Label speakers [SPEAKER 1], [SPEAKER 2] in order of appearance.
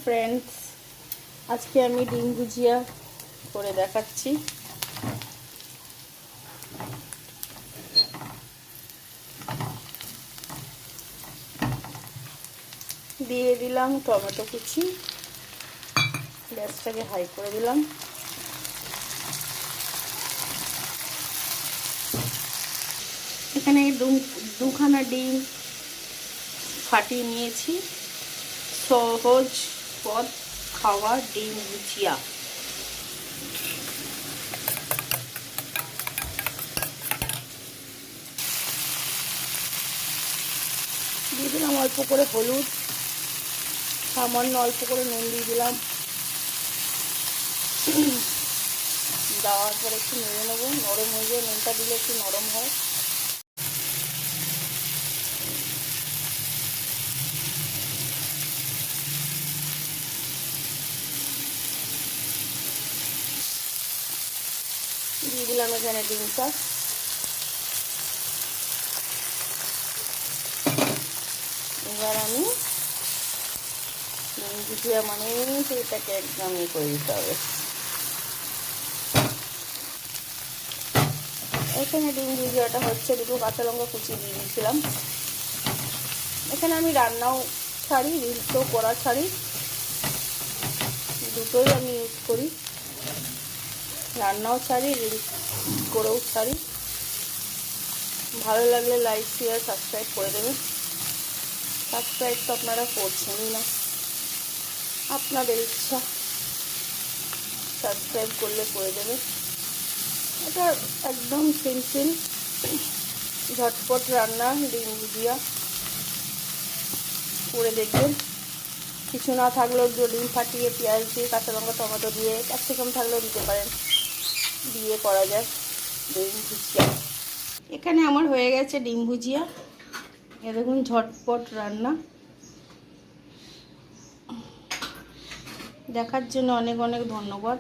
[SPEAKER 1] Friends, আজকে আমি ডিম ভুজিয়া করে দেখাচ্ছি। দিয়ে দিলাম টমেটো কুচি, গ্যাসটাকে হাই করে দিলাম। এখানে দুখানা ডিম ফাটিয়ে নিয়েছি। সহজ পদ খাওয়া ডিম ভুজিয়া। দিয়ে দিলাম অল্প করে হলুদ, সামান্য অল্প করে নুন দিয়ে দিলাম। দেওয়ার পর একটু নেড়ে নেবো, নরম হয়ে যায়, নুনটা দিলে একটু নরম হয়। দিয়ে দিলাম এখানে ডিমটা। এবার আমি ডিম ভুজিয়া মানে এটাকে একদম করে দিতে হবে। এখানে ডিম ভুজিয়াটা হচ্ছে, দুটো কাঁচা লঙ্কা কুচি দিয়ে দিয়েছিলাম। এখানে আমি রান্নাও ছাড়ি, রিলসও করা ছাড়ি, দুটোই আমি ইউজ করি। রান্নাও ছাড়ি, রিলস করেও ছাড়ি। ভালো লাগলে লাইক, শেয়ার, সাবস্ক্রাইব করে দেবেন। সাবস্ক্রাইব তো আপনারা করছেনই না, আপনাদের ইচ্ছা, সাবস্ক্রাইব করলে করে দেবে। এটা একদম সিম্পল ঝটপট রান্না ডিম ভুজিয়া, করে দেখবেন। কিছু না থাকলেও ডিম ফাটিয়ে পেঁয়াজ দিয়ে, কাঁচা লঙ্কা, টমেটো দিয়ে, ক্যাপসিকাম থাকলেও দিতে পারেন, দিয়ে করা যায় ডিম ভুজিয়া। এখানে আমার হয়ে গেছে ডিম ভুজিয়া। এ দেখুন ঝটপট রান্না। দেখার জন্য অনেক অনেক ধন্যবাদ।